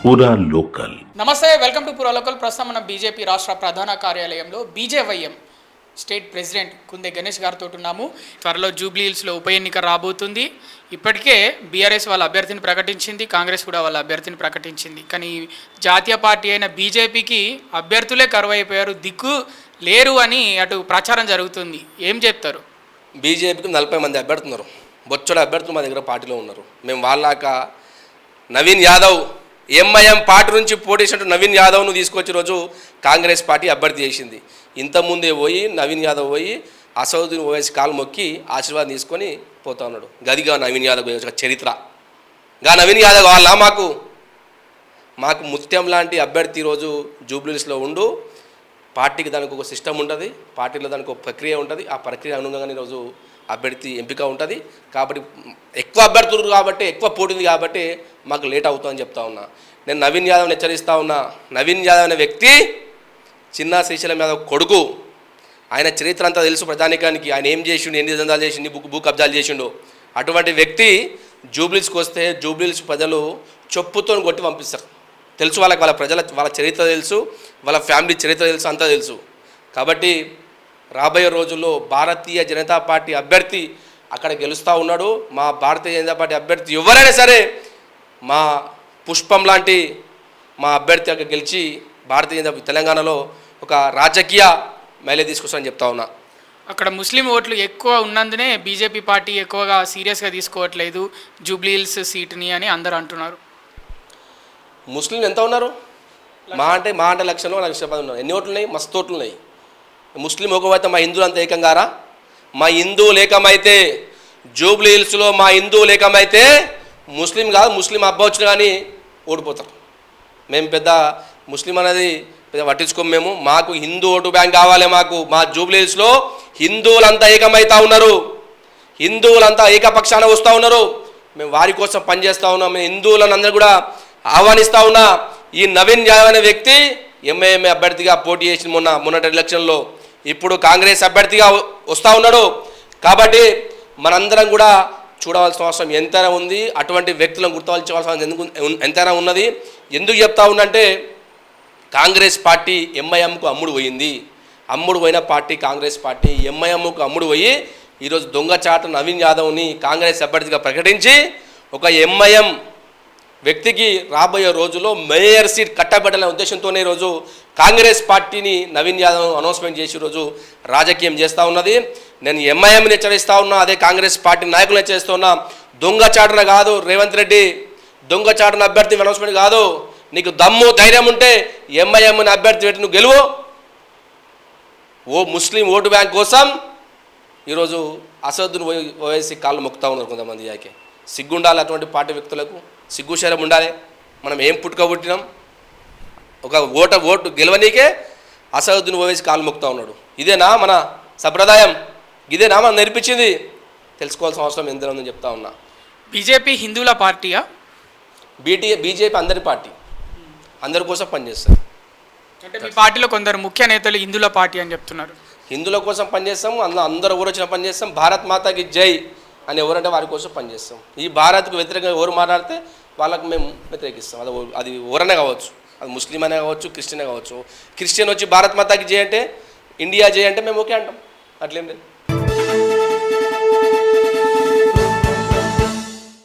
పూరా లోకల్. నమస్తే, welcome to పూరా లోకల్. ప్రస్తుతం మనం బీజేపీ రాష్ట్ర ప్రధాన కార్యాలయంలో బీజేవైఎం స్టేట్ ప్రెసిడెంట్ కుందే గణేష్ గారితో ఉన్నాము. త్వరలో జూబ్లీహిల్స్లో ఉప ఎన్నిక రాబోతుంది. ఇప్పటికే బీఆర్ఎస్ వాళ్ళ అభ్యర్థిని ప్రకటించింది, కాంగ్రెస్ కూడా వాళ్ళ అభ్యర్థిని ప్రకటించింది. కానీ జాతీయ పార్టీ అయిన బీజేపీకి అభ్యర్థులే కరువైపోయారు, దిక్కు లేరు అని అటు ప్రచారం జరుగుతుంది. ఏం చెప్తారు? బీజేపీకి 40 మంది అభ్యర్థులు ఉన్నారు. బొచ్చడు అభ్యర్థులు మా దగ్గర పార్టీలో ఉన్నారు. మేము వాళ్ళాక నవీన్ యాదవ్ ఎంఐఎం పార్టీ నుంచి పోటీ చేసినట్టు నవీన్ యాదవ్ను తీసుకొచ్చి రోజు కాంగ్రెస్ పార్టీ అభ్యర్థి చేసింది. ఇంతకుముందే పోయి నవీన్ యాదవ్ పోయి అసౌద్దీన్ ఓవైసీ కాలు మొక్కి ఆశీర్వాదం తీసుకొని పోతా ఉన్నాడు. గదిగా నవీన్ యాదవ్ చరిత్ర నవీన్ యాదవ్ వాళ్ళ మాకు ముత్యం లాంటి అభ్యర్థి ఈరోజు జూబ్లీహిల్స్లో ఉండు. పార్టీకి దానికి ఒక సిస్టమ్ ఉంటుంది, పార్టీలో దానికి ఒక ప్రక్రియ ఉంటుంది. ఆ ప్రక్రియ అనుగుణంగా ఈరోజు అభ్యర్థి ఎంపిక ఉంటుంది. కాబట్టి ఎక్కువ అభ్యర్థులు కాబట్టి ఎక్కువ పోటీ ఉంది కాబట్టి మాకు లేట్ అవుతుందని చెప్తా ఉన్నా. నేను నవీన్ యాదవ్ని హెచ్చరిస్తూ ఉన్నా. నవీన్ యాదవ్ అనే వ్యక్తి చిన్న శ్రీశైలం యాదవ్ కొడుకు. ఆయన చరిత్ర అంతా తెలుసు ప్రజానికానికి. ఆయన ఏం చేసిండు, ఎన్ని దందాలు చేసిండు, భూ కబ్జాలు చేసిండు. అటువంటి వ్యక్తి జూబ్లీహిల్స్కి వస్తే జూబ్లీహిల్స్ ప్రజలు చెప్పుతో కొట్టి పంపిస్తారు. తెలుసు వాళ్ళకి, వాళ్ళ చరిత్ర తెలుసు, వాళ్ళ ఫ్యామిలీ చరిత్ర తెలుసు, అంతా తెలుసు. కాబట్టి రాబోయే రోజుల్లో భారతీయ జనతా పార్టీ అభ్యర్థి అక్కడ గెలుస్తూ ఉన్నాడు. మా భారతీయ జనతా పార్టీ అభ్యర్థి ఎవరైనా సరే మా పుష్పం లాంటి మా అభ్యర్థి అక్కడ గెలిచి భారతీయ జనతా తెలంగాణలో ఒక రాజకీయ మైలేజ్ తీసుకొస్తానని చెప్తా ఉన్నా. అక్కడ ముస్లిం ఓట్లు ఎక్కువ ఉన్నందునే బీజేపీ పార్టీ ఎక్కువగా సీరియస్గా తీసుకోవట్లేదు జూబ్లీహిల్స్ సీటుని అని అందరూ అంటున్నారు. ముస్లిం ఎంత ఉన్నారు? మా అంటే 1,10,10 ఉన్నారు. ఎన్ని ఓట్లు ఉన్నాయి? మస్తు ఓట్లు ఉన్నాయి. ముస్లిం ఒకవైతే మా హిందువులు అంతా ఏకంగారా? మా హిందువులు ఏకమైతే జూబ్లీహిల్స్లో మా హిందువులు ఏకమైతే ముస్లిం కాదు, ముస్లిం అబ్బా వచ్చినా కానీ ఓడిపోతారు. మేము పెద్ద ముస్లిం అనేది పెద్ద పట్టించుకోము. మేము మాకు హిందూ ఓటు బ్యాంక్ కావాలి. మా జూబ్లీహిల్స్లో హిందువులంతా ఏకమవుతా ఉన్నారు, హిందువులంతా ఏకపక్షాన వస్తూ ఉన్నారు. మేము వారి కోసం పనిచేస్తూ ఉన్నాం. మేము హిందువులను అందరూ కూడా ఆహ్వానిస్తూ ఉన్నా. ఈ నవీన్ యాదవ్ అనే వ్యక్తి ఎంఐఎంఏ అభ్యర్థిగా పోటీ చేసిన మొన్నటి ఎలక్షన్లో ఇప్పుడు కాంగ్రెస్ అభ్యర్థిగా వస్తూ ఉన్నాడు. కాబట్టి మనందరం కూడా చూడవలసిన అవసరం ఎంతైనా ఉంది. అటువంటి వ్యక్తులను గుర్తించవలసిన ఎంతైనా ఉన్నది. ఎందుకు చెప్తా ఉన్నంటే కాంగ్రెస్ పార్టీ ఎంఐఎంకు అమ్ముడు పోయింది. అమ్ముడు పోయిన పార్టీ కాంగ్రెస్ పార్టీ ఎంఐఎంకు అమ్ముడు పోయి ఈరోజు దొంగచాట నవీన్ యాదవ్ని కాంగ్రెస్ అభ్యర్థిగా ప్రకటించి ఒక ఎంఐఎం వ్యక్తికి రాబోయే రోజుల్లో మేయర్ సీట్ కట్టబెట్టాలనే ఉద్దేశంతోనే ఈరోజు కాంగ్రెస్ పార్టీని నవీన్ యాదవ్ అనౌన్స్మెంట్ చేసి ఈరోజు రాజకీయం చేస్తూ ఉన్నది. నేను ఎంఐఎంని హెచ్చరిస్తూ ఉన్నా, అదే కాంగ్రెస్ పార్టీ నాయకులను హెచ్చరిస్తూ ఉన్నా. దొంగచాటున కాదు రేవంత్ రెడ్డి, దొంగచాటున అభ్యర్థి అనౌన్స్మెంట్ కాదు. నీకు దమ్ము ధైర్యం ఉంటే ఎంఐఎంని అభ్యర్థి పెట్టి నువ్వు గెలువు. ముస్లిం ఓటు బ్యాంక్ కోసం ఈరోజు అసదుద్దీన్ ఓవైసీ కాళ్ళు మొక్కుతూ ఉన్నారు కొంతమంది. యాకే సిగ్గుండాలి అటువంటి పార్టీ వ్యక్తులకు, సిగ్గుశరం ఉండాలి. మనం ఏం పుట్టుకబుట్టినాం? ఒక ఓటు గెలవనీకే అసదుద్దీన్ ఓవైసీ కాలు మొక్కుతూ ఉన్నాడు. ఇదేనా మన సంప్రదాయం? ఇదేనా మనం నేర్పించింది? తెలుసుకోవాల్సిన అవసరం ఎంత ఉందని చెప్తా ఉన్నా. బీజేపీ హిందువుల పార్టీయా? బీజేపీ అందరి పార్టీ, అందరి కోసం పనిచేస్తారు. అంటే మీ పార్టీలో కొందరు ముఖ్య నేతలు హిందువుల పార్టీ అని చెప్తున్నారు. హిందువుల కోసం పనిచేస్తాము, అందరూ ఎవరు వచ్చినా పనిచేస్తాం. భారత్ మాతాకి జై అని ఎవరంటే వారి కోసం పనిచేస్తాం. ఈ భారత్కు వ్యతిరేకంగా ఎవరు మాట్లాడితే వాళ్ళకు మేము వ్యతిరేకిస్తాం. అది ఎవరైనా కావచ్చు, అది ముస్లిం అనే కావచ్చు, క్రిస్టియన్ కావచ్చు. క్రిస్టియన్ వచ్చి భారత్ మాతాకి జై అంటే, ఇండియా జై అంటే మేము ఓకే అంటాం. అట్లేం లేదు.